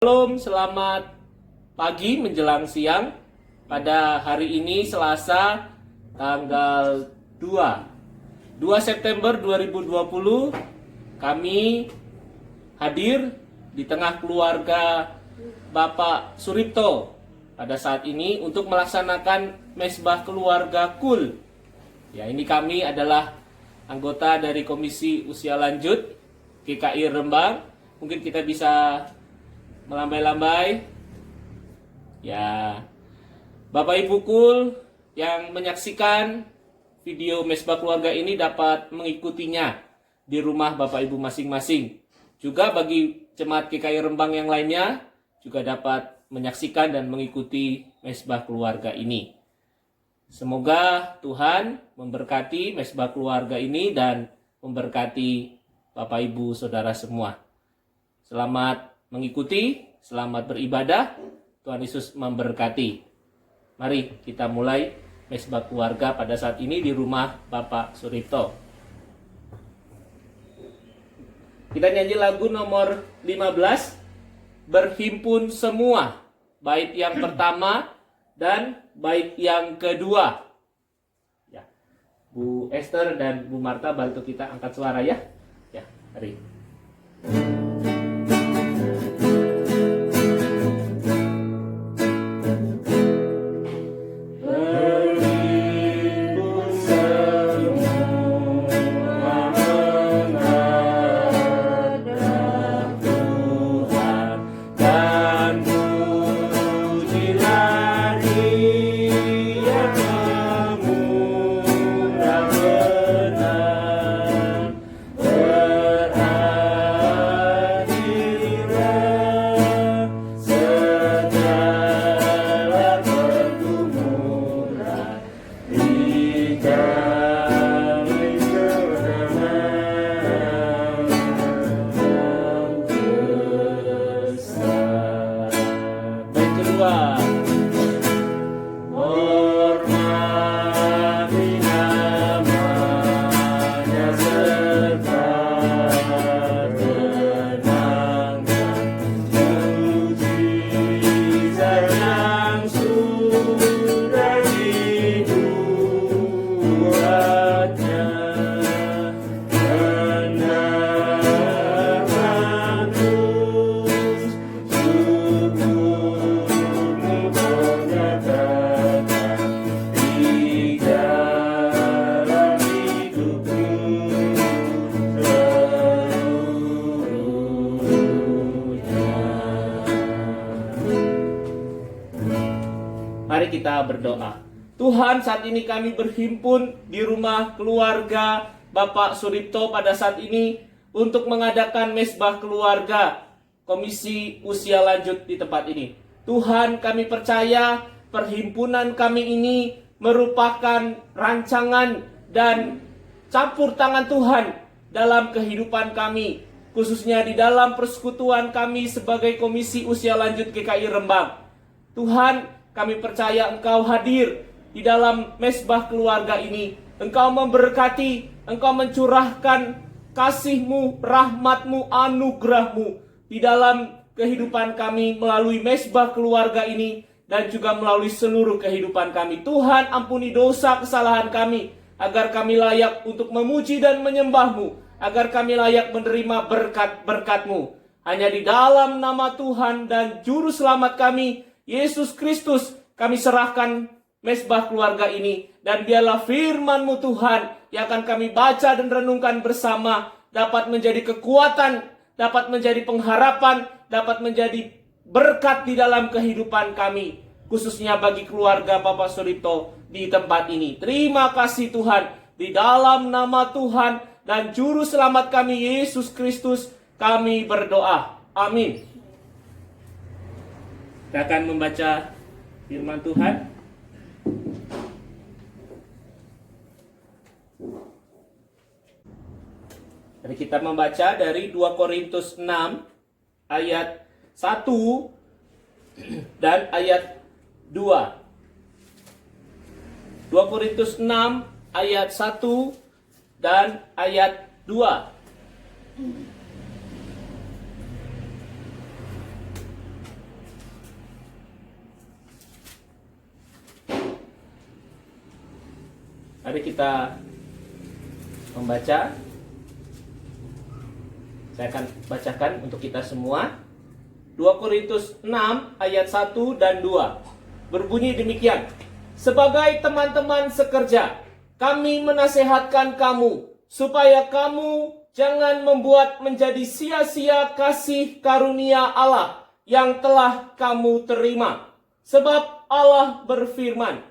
Shalom, selamat pagi menjelang siang. Pada hari ini Selasa tanggal 2 September 2020 kami hadir di tengah keluarga Bapak Suripto pada saat ini untuk melaksanakan mesbah keluarga KUL. Ya, ini kami adalah anggota dari Komisi Usia Lanjut GKI Rembang. Mungkin kita bisa melambai-lambai. Ya, Bapak Ibu KUL yang menyaksikan video mesbah keluarga ini dapat mengikutinya di rumah Bapak Ibu masing-masing. Juga bagi jemaat GKI Rembang yang lainnya juga dapat menyaksikan dan mengikuti mesbah keluarga ini. Semoga Tuhan memberkati mesbah keluarga ini dan memberkati Bapak Ibu Saudara semua. Selamat mengikuti, selamat beribadah. Tuhan Yesus memberkati. Mari kita mulai mesbah keluarga pada saat ini di rumah Bapak Suripto. Kita nyanyi lagu nomor 15, Berhimpun Semua, bait yang pertama dan bait yang kedua. Ya, Bu Esther dan Bu Marta bantu kita angkat suara ya. Ya, mari. Mari kita berdoa. Tuhan, saat ini kami berhimpun di rumah keluarga Bapak Suripto pada saat ini untuk mengadakan mesbah keluarga Komisi Usia Lanjut di tempat ini. Tuhan, kami percaya perhimpunan kami ini merupakan rancangan dan campur tangan Tuhan dalam kehidupan kami, khususnya di dalam persekutuan kami sebagai Komisi Usia Lanjut GKI Rembang. Tuhan, kami percaya Engkau hadir di dalam mesbah keluarga ini. Engkau memberkati, Engkau mencurahkan kasih-Mu, rahmat-Mu, anugerah-Mu di dalam kehidupan kami melalui mesbah keluarga ini dan juga melalui seluruh kehidupan kami. Tuhan, ampuni dosa kesalahan kami agar kami layak untuk memuji dan menyembah-Mu, agar kami layak menerima berkat-berkat-Mu. Hanya di dalam nama Tuhan dan Juru Selamat kami, Yesus Kristus, kami serahkan mesbah keluarga ini. Dan biarlah firman-Mu Tuhan yang akan kami baca dan renungkan bersama dapat menjadi kekuatan, dapat menjadi pengharapan, dapat menjadi berkat di dalam kehidupan kami, khususnya bagi keluarga Bapak Suripto di tempat ini. Terima kasih Tuhan, di dalam nama Tuhan dan Juru Selamat kami Yesus Kristus kami berdoa. Amin. Kita akan membaca firman Tuhan. Jadi kita membaca dari 2 Korintus 6 ayat 1 dan ayat 2. 2 Korintus 6 ayat 1 dan ayat 2. Mari kita membaca. Saya akan bacakan untuk kita semua. 2 Korintus 6 ayat 1 dan 2. Berbunyi demikian. Sebagai teman-teman sekerja, kami menasehatkan kamu supaya kamu jangan membuat menjadi sia-sia kasih karunia Allah yang telah kamu terima. Sebab Allah berfirman,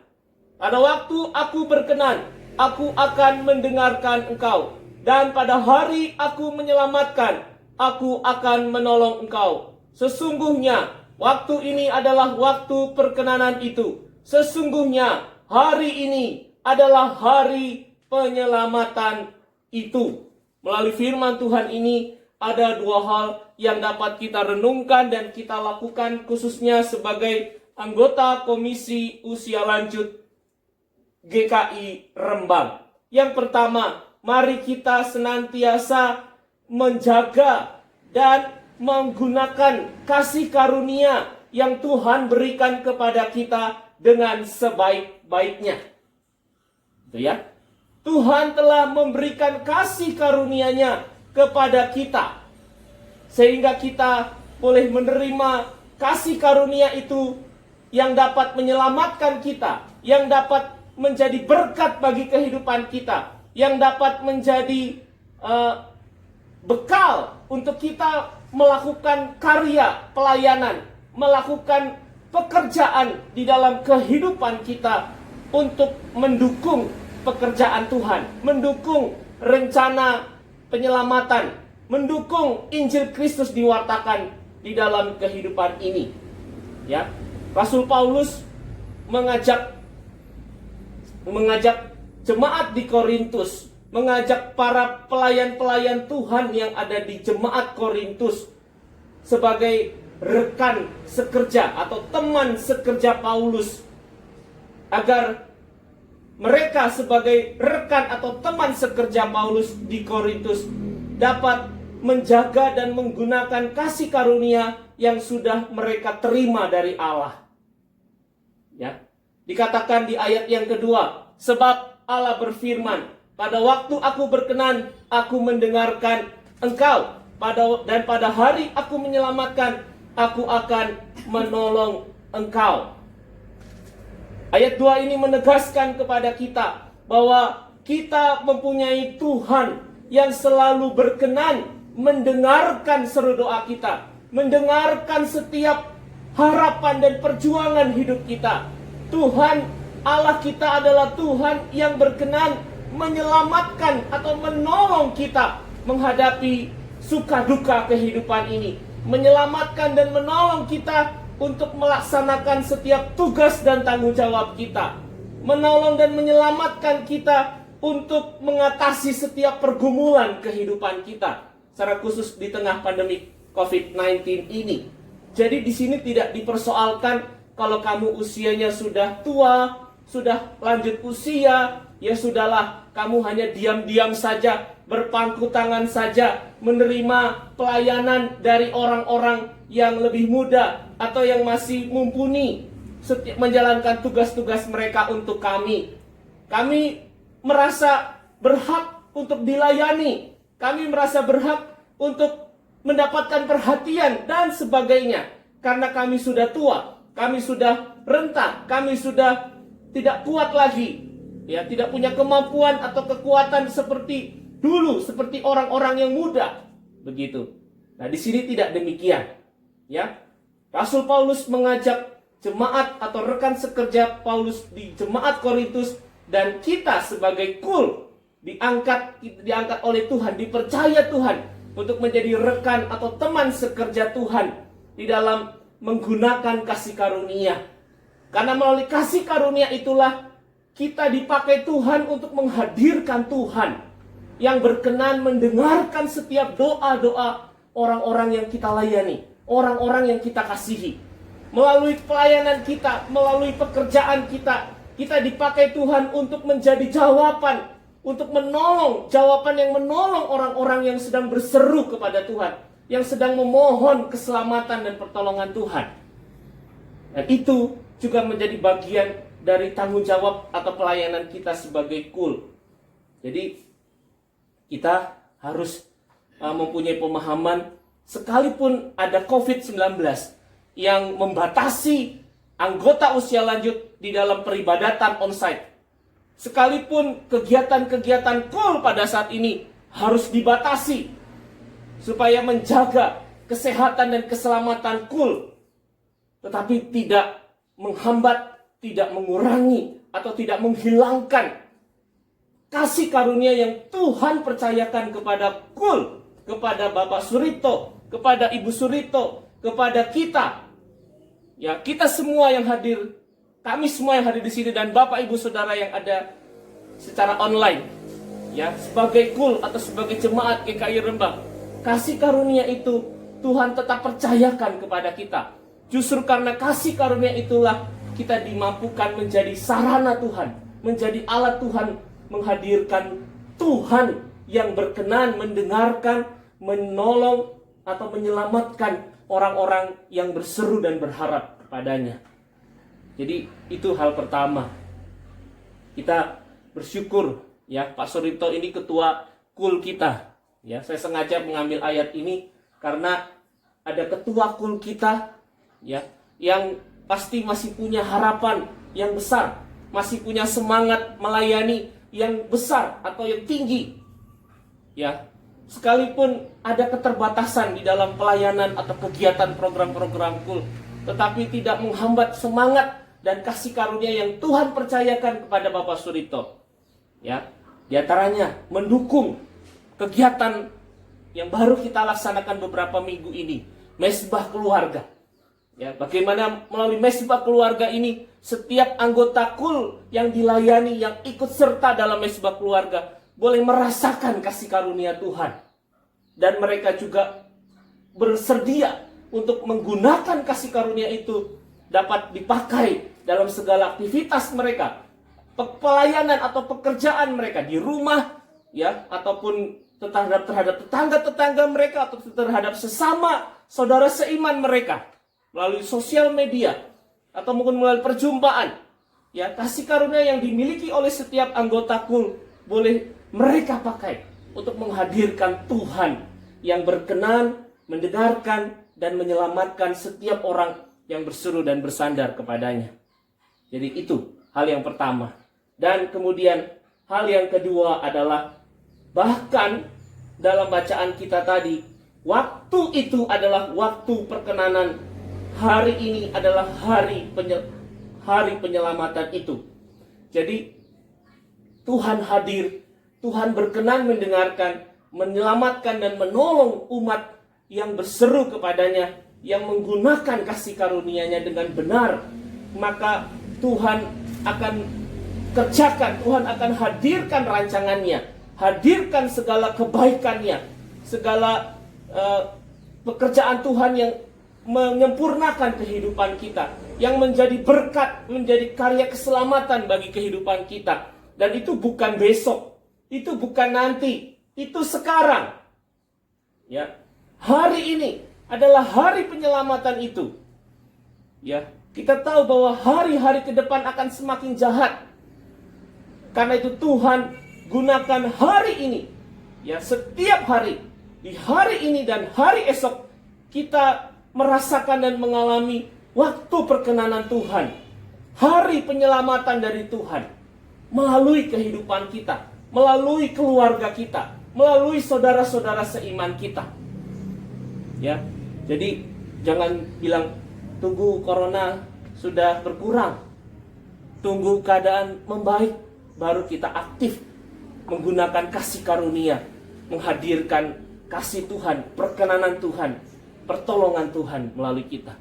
pada waktu aku berkenan, aku akan mendengarkan engkau. Dan pada hari aku menyelamatkan, aku akan menolong engkau. Sesungguhnya, waktu ini adalah waktu perkenanan itu. Sesungguhnya, hari ini adalah hari penyelamatan itu. Melalui firman Tuhan ini, ada dua hal yang dapat kita renungkan dan kita lakukan khususnya sebagai anggota Komisi Usia Lanjut GKI Rembang. Yang pertama, mari kita senantiasa menjaga dan menggunakan kasih karunia yang Tuhan berikan kepada kita dengan sebaik-baiknya. Itu ya. Tuhan telah memberikan kasih karunia-Nya kepada kita, sehingga kita boleh menerima kasih karunia itu yang dapat menyelamatkan kita, yang dapat menjadi berkat bagi kehidupan kita, yang dapat menjadi bekal untuk kita melakukan karya pelayanan, melakukan pekerjaan di dalam kehidupan kita untuk mendukung pekerjaan Tuhan, mendukung rencana penyelamatan, mendukung Injil Kristus diwartakan di dalam kehidupan ini. Ya, Rasul Paulus mengajak jemaat di Korintus, mengajak para pelayan-pelayan Tuhan yang ada di jemaat Korintus sebagai rekan sekerja atau teman sekerja Paulus, agar mereka sebagai rekan atau teman sekerja Paulus di Korintus dapat menjaga dan menggunakan kasih karunia yang sudah mereka terima dari Allah. Ya, dikatakan di ayat yang kedua, sebab Allah berfirman, pada waktu aku berkenan, aku mendengarkan engkau, dan pada hari aku menyelamatkan, aku akan menolong engkau. Ayat 2 ini menegaskan kepada kita bahwa kita mempunyai Tuhan yang selalu berkenan mendengarkan seru doa kita, mendengarkan setiap harapan dan perjuangan hidup kita. Tuhan Allah kita adalah Tuhan yang berkenan menyelamatkan atau menolong kita menghadapi suka duka kehidupan ini, menyelamatkan dan menolong kita untuk melaksanakan setiap tugas dan tanggung jawab kita, menolong dan menyelamatkan kita untuk mengatasi setiap pergumulan kehidupan kita, secara khusus di tengah pandemi COVID-19 ini. Jadi di sini tidak dipersoalkan kalau kamu usianya sudah tua, sudah lanjut usia, ya sudahlah, kamu hanya diam-diam saja, berpangku tangan saja, menerima pelayanan dari orang-orang yang lebih muda atau yang masih mumpuni menjalankan tugas-tugas mereka untuk kami. Kami merasa berhak untuk dilayani, kami merasa berhak untuk mendapatkan perhatian dan sebagainya. Karena kami sudah tua, kami sudah renta, kami sudah tidak kuat lagi, ya, tidak punya kemampuan atau kekuatan seperti dulu, seperti orang-orang yang muda, begitu. Nah, di sini tidak demikian. Ya, Rasul Paulus mengajak jemaat atau rekan sekerja Paulus di jemaat Korintus, dan kita sebagai diangkat oleh Tuhan, dipercaya Tuhan untuk menjadi rekan atau teman sekerja Tuhan di dalam menggunakan kasih karunia. Karena melalui kasih karunia itulah kita dipakai Tuhan untuk menghadirkan Tuhan yang berkenan mendengarkan setiap doa-doa orang-orang yang kita layani, orang-orang yang kita kasihi. Melalui pelayanan kita, melalui pekerjaan kita, kita dipakai Tuhan untuk menjadi jawaban, untuk menolong, jawaban yang menolong orang-orang yang sedang berseru kepada Tuhan, yang sedang memohon keselamatan dan pertolongan Tuhan. Dan itu juga menjadi bagian dari tanggung jawab atau pelayanan kita sebagai kul. Jadi kita harus mempunyai pemahaman, sekalipun ada COVID-19 yang membatasi anggota usia lanjut di dalam peribadatan onsite, sekalipun kegiatan-kegiatan kul pada saat ini harus dibatasi supaya menjaga kesehatan dan keselamatan kul, tetapi tidak menghambat, tidak mengurangi, atau tidak menghilangkan kasih karunia yang Tuhan percayakan kepada kul, kepada Bapak Suripto, kepada Ibu Suripto, kepada kita. Ya, kita semua yang hadir, kami semua yang hadir di sini, dan Bapak Ibu Saudara yang ada secara online, ya, sebagai kul atau sebagai jemaat GKI Rembang, kasih karunia itu Tuhan tetap percayakan kepada kita. Justru karena kasih karunia itulah kita dimampukan menjadi sarana Tuhan, menjadi alat Tuhan, menghadirkan Tuhan yang berkenan mendengarkan, menolong, atau menyelamatkan orang-orang yang berseru dan berharap kepadanya. Jadi itu hal pertama. Kita bersyukur, ya, Pak Suripto ini ketua kul kita. Ya, saya sengaja mengambil ayat ini karena ada ketua kul kita, ya, yang pasti masih punya harapan yang besar, masih punya semangat melayani yang besar atau yang tinggi. Ya, sekalipun ada keterbatasan di dalam pelayanan atau kegiatan program-program kul, tetapi tidak menghambat semangat dan kasih karunia yang Tuhan percayakan kepada Bapak Suripto. Ya, di antaranya mendukung kegiatan yang baru kita laksanakan beberapa minggu ini, Mesbah Keluarga. Ya, bagaimana melalui Mesbah Keluarga ini setiap anggota kul yang dilayani, yang ikut serta dalam Mesbah Keluarga boleh merasakan kasih karunia Tuhan, dan mereka juga bersedia untuk menggunakan kasih karunia itu dapat dipakai dalam segala aktivitas mereka, pelayanan atau pekerjaan mereka di rumah, ya, ataupun terhadap tetangga-tetangga mereka, atau terhadap sesama saudara seiman mereka, melalui sosial media, atau mungkin melalui perjumpaan. Ya, kasih karunia yang dimiliki oleh setiap anggota kul boleh mereka pakai untuk menghadirkan Tuhan yang berkenan, mendengarkan, dan menyelamatkan setiap orang yang berseru dan bersandar kepadanya. Jadi itu hal yang pertama. Dan kemudian hal yang kedua adalah, bahkan dalam bacaan kita tadi, waktu itu adalah waktu perkenanan. Hari ini adalah hari penyelamatan itu. Jadi Tuhan hadir, Tuhan berkenan mendengarkan, menyelamatkan, dan menolong umat yang berseru kepadanya, yang menggunakan kasih karunia-Nya dengan benar. Maka Tuhan akan kerjakan, Tuhan akan hadirkan rancangannya, hadirkan segala kebaikannya, segala pekerjaan Tuhan yang menyempurnakan kehidupan kita, yang menjadi berkat, menjadi karya keselamatan bagi kehidupan kita. Dan itu bukan besok, itu bukan nanti, itu sekarang. Ya, hari ini adalah hari penyelamatan itu. Ya, kita tahu bahwa hari-hari ke depan akan semakin jahat. Karena itu Tuhan gunakan hari ini, ya, setiap hari, di hari ini dan hari esok, kita merasakan dan mengalami waktu perkenanan Tuhan, hari penyelamatan dari Tuhan, melalui kehidupan kita, melalui keluarga kita, melalui saudara-saudara seiman kita. Ya, jadi jangan bilang tunggu corona sudah berkurang, tunggu keadaan membaik, baru kita aktif menggunakan kasih karunia, menghadirkan kasih Tuhan, perkenanan Tuhan, pertolongan Tuhan melalui kita.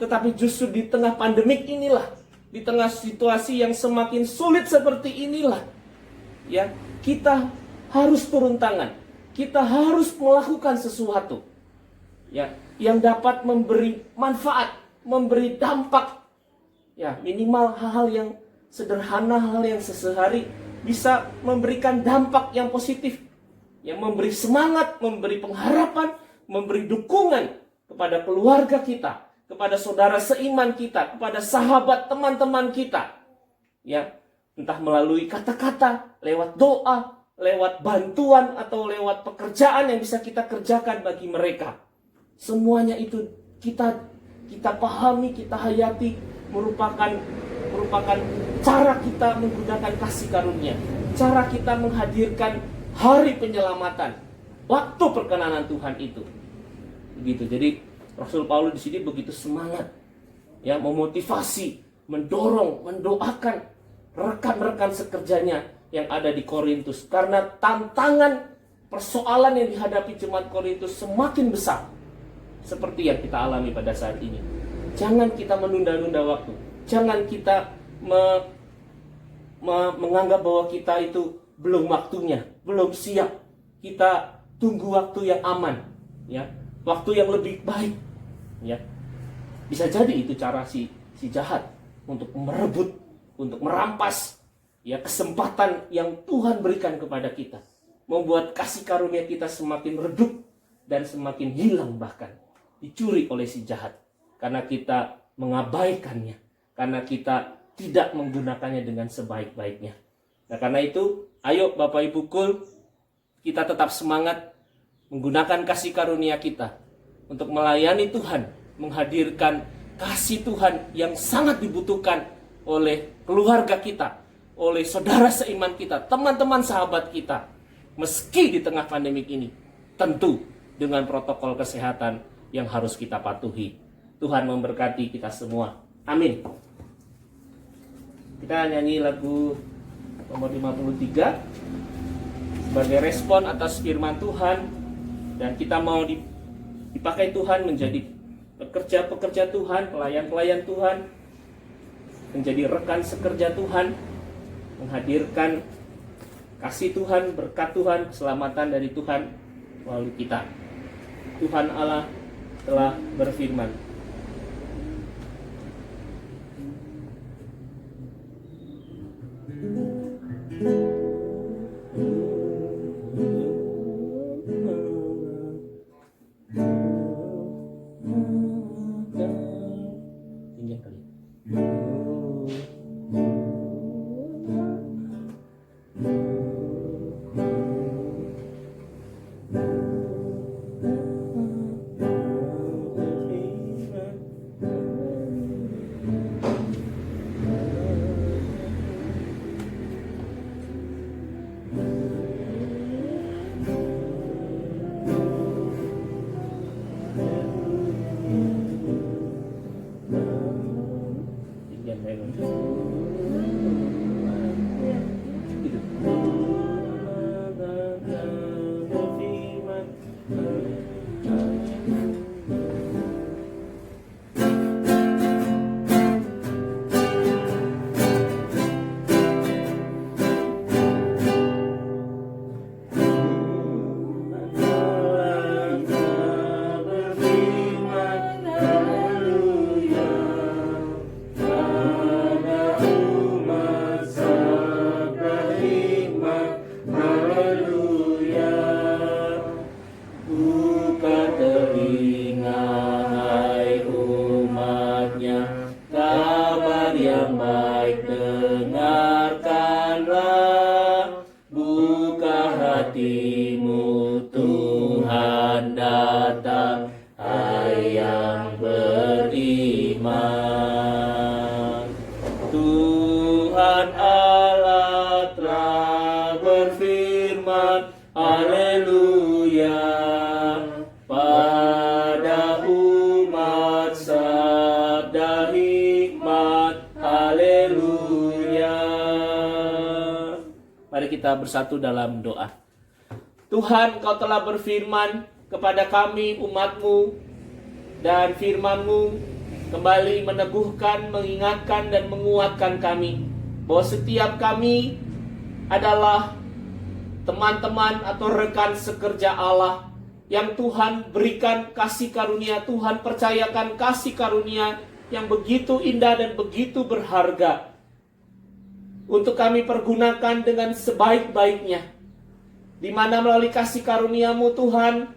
Tetapi justru di tengah pandemik inilah, di tengah situasi yang semakin sulit seperti inilah, ya, kita harus turun tangan. Kita harus melakukan sesuatu, ya, yang dapat memberi manfaat, memberi dampak, ya, minimal hal-hal yang sederhana, hal yang sehari-hari bisa memberikan dampak yang positif, yang memberi semangat, memberi pengharapan, memberi dukungan kepada keluarga kita, kepada saudara seiman kita, kepada sahabat teman-teman kita. ya, entah melalui kata-kata, lewat doa, lewat bantuan, atau lewat pekerjaan yang bisa kita kerjakan bagi mereka. Semuanya itu kita pahami, kita hayati, merupakan cara kita menggunakan kasih karunia, cara kita menghadirkan hari penyelamatan, waktu perkenanan Tuhan itu. Begitu. Jadi Rasul Paulus di sini begitu semangat, ya, memotivasi, mendorong, mendoakan rekan-rekan sekerjanya yang ada di Korintus, karena tantangan persoalan yang dihadapi jemaat Korintus semakin besar seperti yang kita alami pada saat ini. Jangan kita menunda-nunda waktu. Jangan kita menganggap bahwa kita itu belum waktunya, belum siap. Kita tunggu waktu yang aman, ya, waktu yang lebih baik, ya. Bisa jadi itu cara si jahat untuk merebut, untuk merampas, ya, kesempatan yang Tuhan berikan kepada kita, membuat kasih karunia kita semakin redup dan semakin hilang, bahkan dicuri oleh si jahat karena kita mengabaikannya, karena kita tidak menggunakannya dengan sebaik-baiknya. Nah, karena itu, ayo Bapak Ibu Kul, kita tetap semangat menggunakan kasih karunia kita untuk melayani Tuhan, menghadirkan kasih Tuhan yang sangat dibutuhkan oleh keluarga kita, oleh saudara seiman kita, teman-teman sahabat kita, meski di tengah pandemik ini, tentu dengan protokol kesehatan yang harus kita patuhi. Tuhan memberkati kita semua. Amin. Kita nyanyi lagu nomor 53 sebagai respon atas firman Tuhan, dan kita mau dipakai Tuhan menjadi pekerja-pekerja Tuhan, pelayan-pelayan Tuhan, menjadi rekan sekerja Tuhan, menghadirkan kasih Tuhan, berkat Tuhan, keselamatan dari Tuhan melalui kita. Tuhan Allah telah berfirman. Kita bersatu dalam doa. Tuhan, Kau telah berfirman kepada kami umat-Mu, dan firman-Mu kembali meneguhkan, mengingatkan, dan menguatkan kami bahwa setiap kami adalah teman-teman atau rekan sekerja Allah yang Tuhan berikan kasih karunia, Tuhan percayakan kasih karunia yang begitu indah dan begitu berharga untuk kami pergunakan dengan sebaik-baiknya, di mana melalui kasih karunia-Mu Tuhan,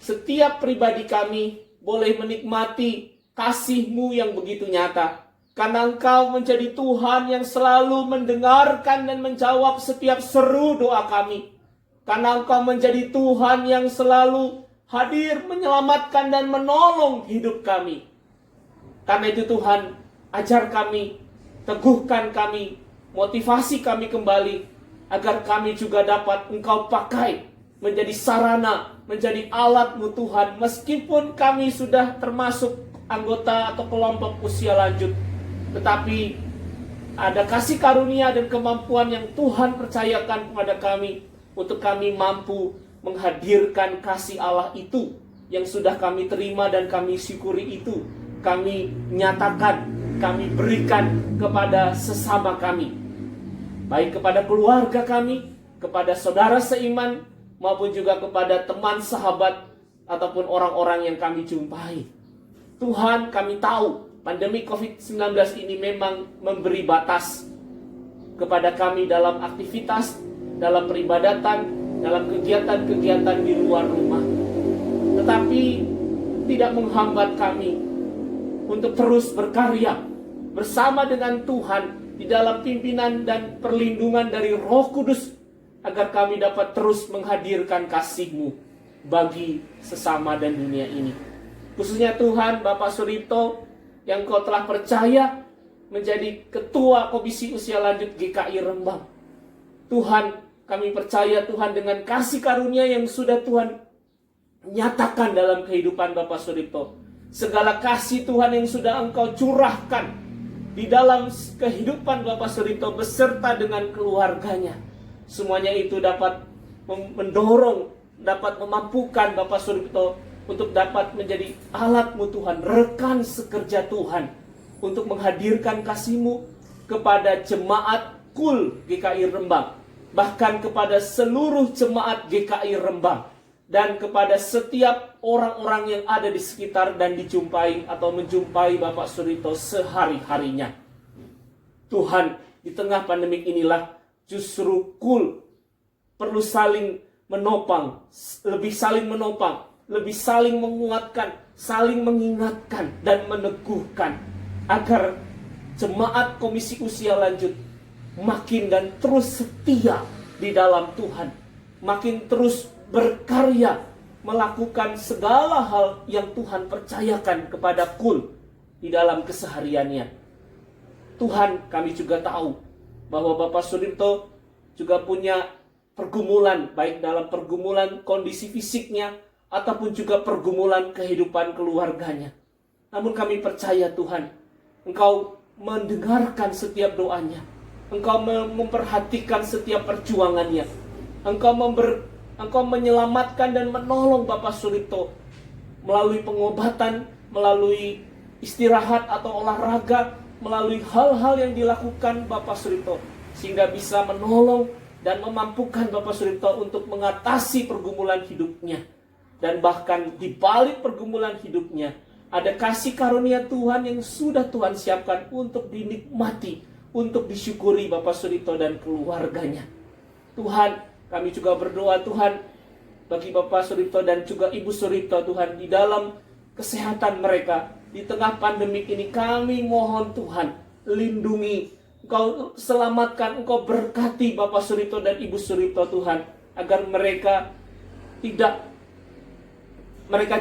setiap pribadi kami boleh menikmati kasih-Mu yang begitu nyata, Karena Engkau menjadi Tuhan yang selalu mendengarkan dan menjawab setiap seru doa kami. Karena Engkau menjadi Tuhan yang selalu hadir menyelamatkan dan menolong hidup kami. Karena itu Tuhan, ajar kami, teguhkan kami, motivasi kami kembali, agar kami juga dapat Engkau pakai menjadi sarana, menjadi alat-Mu Tuhan, meskipun kami sudah termasuk anggota atau kelompok usia lanjut. Tetapi ada kasih karunia dan kemampuan yang Tuhan percayakan kepada kami, untuk kami mampu menghadirkan kasih Allah itu yang sudah kami terima dan kami syukuri itu. Kami nyatakan, kami berikan kepada sesama kami. Baik kepada keluarga kami, kepada saudara seiman, maupun juga kepada teman sahabat ataupun orang-orang yang kami jumpai. Tuhan, kami tahu pandemi COVID-19 ini memang memberi batas kepada kami dalam aktivitas, dalam peribadatan, dalam kegiatan-kegiatan di luar rumah. Tetapi tidak menghambat kami untuk terus berkarya bersama dengan Tuhan di dalam pimpinan dan perlindungan dari Roh Kudus, agar kami dapat terus menghadirkan kasih-Mu bagi sesama dan dunia ini. Khususnya Tuhan, Bapak Suripto yang Kau telah percaya menjadi Ketua Komisi Usia Lanjut GKI Rembang. Tuhan, kami percaya Tuhan dengan kasih karunia yang sudah Tuhan nyatakan dalam kehidupan Bapak Suripto. Segala kasih Tuhan yang sudah Engkau curahkan di dalam kehidupan Bapak Suripto beserta dengan keluarganya. Semuanya itu dapat mendorong, dapat memampukan Bapak Suripto untuk dapat menjadi alat-Mu Tuhan, rekan sekerja Tuhan, untuk menghadirkan kasih-Mu kepada jemaat KUL GKI Rembang, bahkan kepada seluruh jemaat GKI Rembang, dan kepada setiap orang-orang yang ada di sekitar dan dijumpai atau menjumpai Bapak Suripto sehari-harinya. Tuhan, di tengah pandemik inilah justru KUL perlu saling menopang, lebih saling menopang, lebih saling menguatkan, saling mengingatkan dan meneguhkan, agar jemaat Komisi Usia Lanjut makin dan terus setia di dalam Tuhan, makin terus berkarya melakukan segala hal yang Tuhan percayakan kepada KUL di dalam kesehariannya. Tuhan, kami juga tahu bahwa Bapak Suripto juga punya pergumulan, baik dalam pergumulan kondisi fisiknya ataupun juga pergumulan kehidupan keluarganya. Namun kami percaya Tuhan, Engkau mendengarkan setiap doanya, Engkau memperhatikan setiap perjuangannya, Engkau menyelamatkan dan menolong Bapak Suripto melalui pengobatan, melalui istirahat atau olahraga, melalui hal-hal yang dilakukan Bapak Suripto, sehingga bisa menolong dan memampukan Bapak Suripto untuk mengatasi pergumulan hidupnya. Dan bahkan di balik pergumulan hidupnya, ada kasih karunia Tuhan yang sudah Tuhan siapkan untuk dinikmati, untuk disyukuri Bapak Suripto dan keluarganya. Tuhan, kami juga berdoa Tuhan bagi Bapak Suripto dan juga Ibu Suripto Tuhan, di dalam kesehatan mereka di tengah pandemi ini. Kami mohon Tuhan, lindungi, Engkau selamatkan, Engkau berkati Bapak Suripto dan Ibu Suripto Tuhan, agar mereka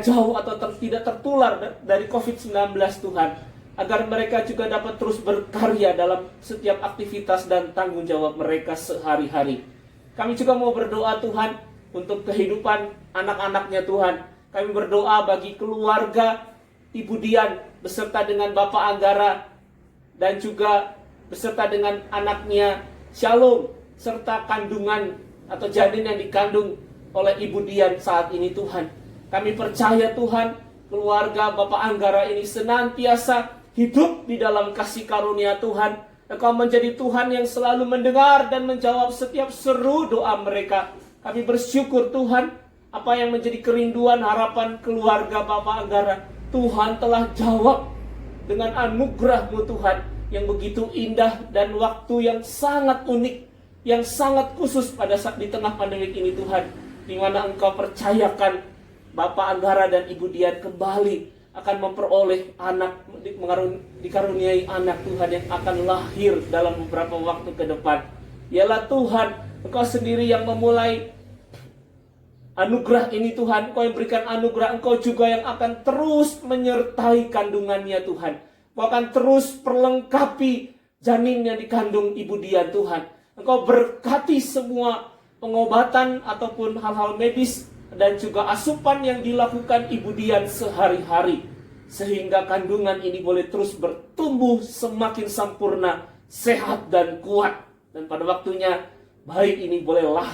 jauh atau tidak tertular dari COVID-19 Tuhan, agar mereka juga dapat terus berkarya dalam setiap aktivitas dan tanggung jawab mereka sehari-hari. Kami juga mau berdoa Tuhan untuk kehidupan anak-anaknya Tuhan. Kami berdoa bagi keluarga Ibu Dian beserta dengan Bapak Anggara, dan juga beserta dengan anaknya Shalom, serta kandungan atau janin yang dikandung oleh Ibu Dian saat ini Tuhan. Kami percaya Tuhan, keluarga Bapak Anggara ini senantiasa hidup di dalam kasih karunia Tuhan. Engkau menjadi Tuhan yang selalu mendengar dan menjawab setiap seru doa mereka. Kami bersyukur Tuhan, apa yang menjadi kerinduan harapan keluarga Bapak Anggara, Tuhan telah jawab dengan anugerah-Mu Tuhan yang begitu indah, dan waktu yang sangat unik, yang sangat khusus pada saat di tengah pandemi ini Tuhan, di mana Engkau percayakan Bapak Anggara dan Ibu Dian kembali akan memperoleh anak, dikaruniai anak Tuhan yang akan lahir dalam beberapa waktu ke depan. Yalah Tuhan, Engkau sendiri yang memulai anugerah ini Tuhan. Engkau yang berikan anugerah, Engkau juga yang akan terus menyertai kandungannya Tuhan. Engkau akan terus perlengkapi janin yang dikandung ibu dia Tuhan. Engkau berkati semua pengobatan ataupun hal-hal medis dan juga asupan yang dilakukan ibu Dian sehari-hari, sehingga kandungan ini boleh terus bertumbuh semakin sempurna, sehat dan kuat. Dan pada waktunya bayi ini boleh lahir